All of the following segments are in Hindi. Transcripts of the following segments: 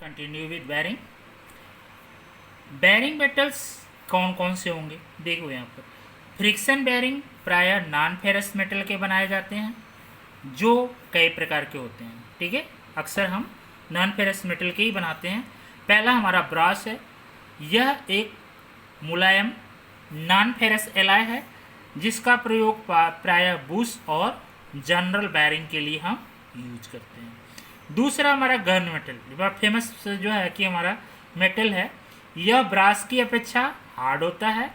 Continue with bearing. Bearing metals कौन कौन से होंगे देखो यहाँ पर। फ्रिक्शन बैरिंग प्रायः नॉन फेरस मेटल के बनाए जाते हैं जो कई प्रकार के होते हैं। ठीक है, अक्सर हम नॉन फेरस मेटल के ही बनाते हैं। पहला हमारा ब्रास है। यह एक मुलायम नॉन फेरस एलॉय है जिसका प्रयोग प्रायः बुश और जनरल बैरिंग के लिए हम यूज करते हैं। दूसरा हमारा गन मेटल, बड़ा फेमस जो है कि हमारा मेटल है, यह ब्रास की अपेक्षा हार्ड होता है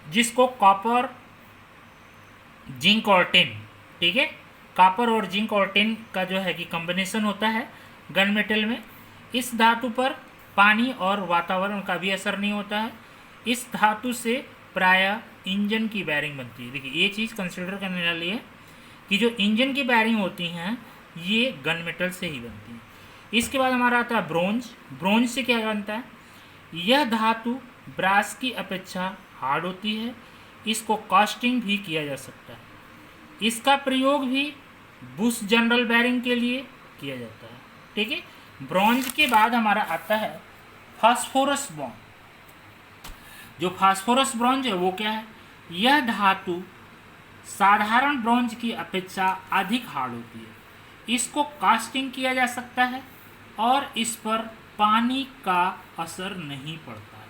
जिसको कॉपर, जिंक और टिन, ठीक है, कॉपर और जिंक और टिन का जो है कि कॉम्बिनेशन होता है गन मेटल में। इस धातु पर पानी और वातावरण का भी असर नहीं होता है। इस धातु से प्रायः इंजन की बैरिंग बनती है। देखिए ये चीज़ कंसिडर करने वाली है कि जो इंजन की बैरिंग होती हैं ये गन मेटल से ही बनती है। इसके बाद हमारा आता है ब्रोंज। ब्रोंज से क्या बनता है? यह धातु ब्रास की अपेक्षा हार्ड होती है। इसको कास्टिंग भी किया जा सकता है। इसका प्रयोग भी बुश जनरल बैरिंग के लिए किया जाता है। ठीक है, ब्रोंज के बाद हमारा आता है फास्फोरस ब्रोंज। जो फास्फोरस ब्रोंज है वो क्या है? यह धातु साधारण ब्रोंज की अपेक्षा अधिक हार्ड होती है। इसको कास्टिंग किया जा सकता है और इस पर पानी का असर नहीं पड़ता है।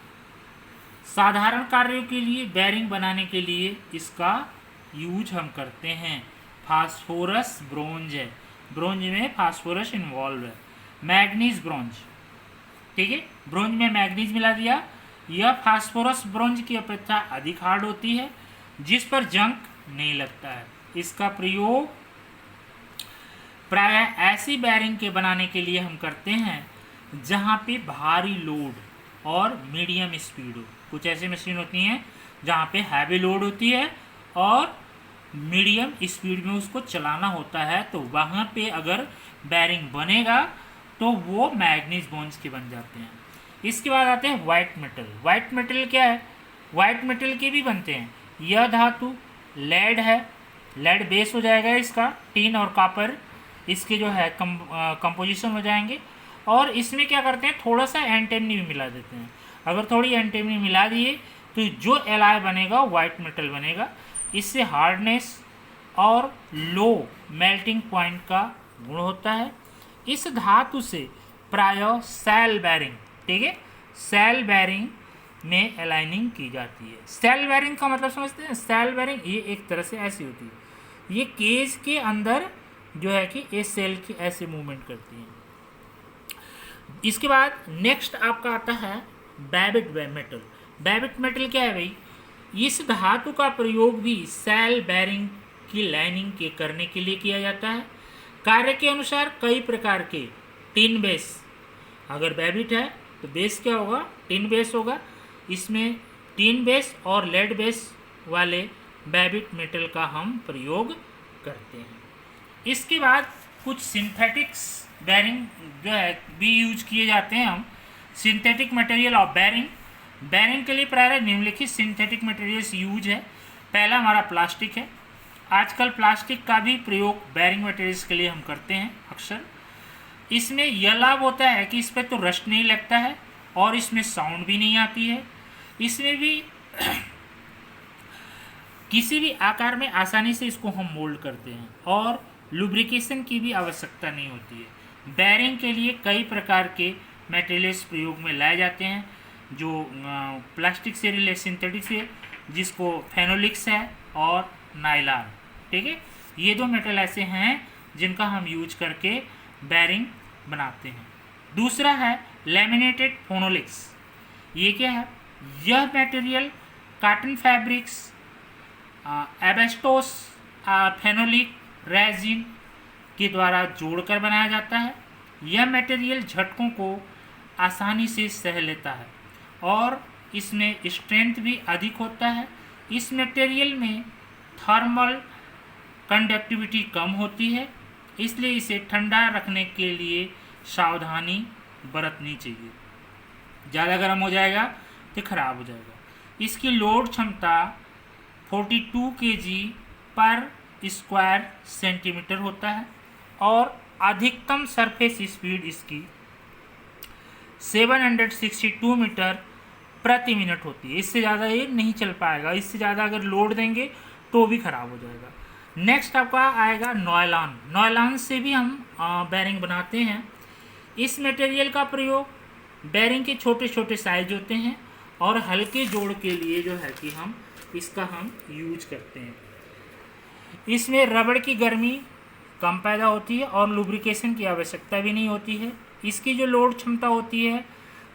साधारण कार्यों के लिए, बैरिंग बनाने के लिए इसका यूज हम करते हैं। फास्फोरस ब्रोंज है, ब्रोंज में फास्फोरस इन्वॉल्व है। मैग्नीज ब्रोंज, ठीक है, ब्रोंज में मैग्नीज मिला दिया। यह फास्फोरस ब्रोंज की अपेक्षा अधिक हार्ड होती है जिस पर जंग नहीं लगता है। इसका प्रयोग प्रायः ऐसी बैरिंग के बनाने के लिए हम करते हैं जहाँ पे भारी लोड और मीडियम स्पीड हो। कुछ ऐसी मशीन होती हैं जहाँ पे हैवी लोड होती है और मीडियम स्पीड में उसको चलाना होता है, तो वहाँ पे अगर बैरिंग बनेगा तो वो मैग्नीज ब्रोंज के बन जाते हैं। इसके बाद आते हैं वाइट मेटल। वाइट मेटल क्या है? वाइट मेटल के भी बनते हैं। यह धातु लेड है, लेड बेस हो जाएगा इसका, टिन और कॉपर इसके जो है कंपोजिशन हो जाएंगे। और इसमें क्या करते हैं, थोड़ा सा एंटीमनी भी मिला देते हैं। अगर थोड़ी एंटीमनी मिला दिए तो जो एलॉय बनेगा वाइट मेटल बनेगा। इससे हार्डनेस और लो मेल्टिंग पॉइंट का गुण होता है। इस धातु से प्रायः सेल बैरिंग, ठीक है, सेल बैरिंग में अलाइनिंग की जाती है। सेल बैरिंग का मतलब समझते हैं? सेल बैरिंग ये एक तरह से ऐसी होती है, ये केज के अंदर जो है कि ये सेल की ऐसे मूवमेंट करती है। इसके बाद नेक्स्ट आपका आता है बैबिट मेटल। बैबिट मेटल क्या है भाई? इस धातु का प्रयोग भी सेल बैरिंग की लाइनिंग के करने के लिए किया जाता है। कार्य के अनुसार कई प्रकार के टिन बेस, अगर बैबिट है तो बेस क्या होगा? टिन बेस होगा। इसमें टिन बेस और लेड बेस वाले बैबिट मेटल का हम प्रयोग करते हैं। इसके बाद कुछ सिंथेटिक्स बैरिंग जो है भी यूज किए जाते हैं हम। Synthetic material of bearing. Bearing के लिए प्रायः निम्नलिखित सिंथेटिक मटेरियल्स यूज है। पहला हमारा प्लास्टिक है। आजकल प्लास्टिक का भी प्रयोग बैरिंग मटेरियल्स के लिए हम करते हैं अक्सर। इसमें यह लाभ होता है कि इस पर तो रस्ट नहीं लगता है और इसमें साउंड भी नहीं आती है। इसमें भी किसी भी आकार में आसानी से इसको हम मोल्ड करते हैं और लुब्रिकेशन की भी आवश्यकता नहीं होती है। बैरिंग के लिए कई प्रकार के मटेरियल्स प्रयोग में लाए जाते हैं जो प्लास्टिक से रिलेटेड, सिंथेटिक से, जिसको फेनोलिक्स है और नाइलॉन, ठीक है। ये दो मेटल ऐसे हैं जिनका हम यूज करके बैरिंग बनाते हैं। दूसरा है लैमिनेटेड फोनोलिक्स। ये क्या है? यह material cotton fabrics, asbestos, phenolic resin के द्वारा जोड़कर बनाया जाता है। यह मटेरियल झटकों को आसानी से सह लेता है और इसमें स्ट्रेंथ भी अधिक होता है। इस मटेरियल में थर्मल कंडक्टिविटी कम होती है, इसलिए इसे ठंडा रखने के लिए सावधानी बरतनी चाहिए। ज़्यादा गर्म हो जाएगा तो खराब हो जाएगा। इसकी लोड क्षमता 42 kg पर स्क्वायर सेंटीमीटर होता है और अधिकतम सरफेस स्पीड इसकी 762 मीटर प्रति मिनट होती है। इससे ज़्यादा ये नहीं चल पाएगा, इससे ज़्यादा अगर लोड देंगे तो भी ख़राब हो जाएगा। नेक्स्ट आपका आएगा नॉयलॉन। नॉयलॉन से भी हम बैरिंग बनाते हैं। इस मटेरियल का प्रयोग बैरिंग के छोटे छोटे साइज होते हैं और हल्के जोड़ के लिए जो है कि हम इसका यूज करते हैं। इसमें रबड़ की गर्मी कम पैदा होती है और लुब्रिकेशन की आवश्यकता भी नहीं होती है। इसकी जो लोड क्षमता होती है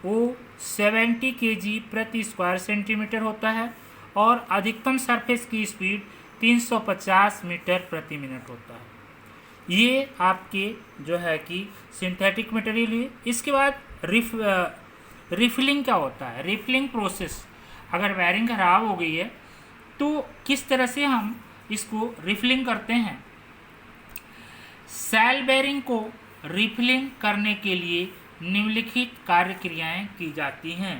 वो 70 kg प्रति स्क्वायर सेंटीमीटर होता है और अधिकतम सरफेस की स्पीड 350 मीटर प्रति मिनट होता है। ये आपके जो है कि सिंथेटिक मटेरियल है। इसके बाद रिफिलिंग क्या होता है? रिफिलिंग प्रोसेस, अगर वायरिंग खराब हो गई है तो किस तरह से हम इसको रिफिलिंग करते हैं। सेल बेरिंग को रिफिलिंग करने के लिए निम्नलिखित कार्य क्रियाएं की जाती हैं।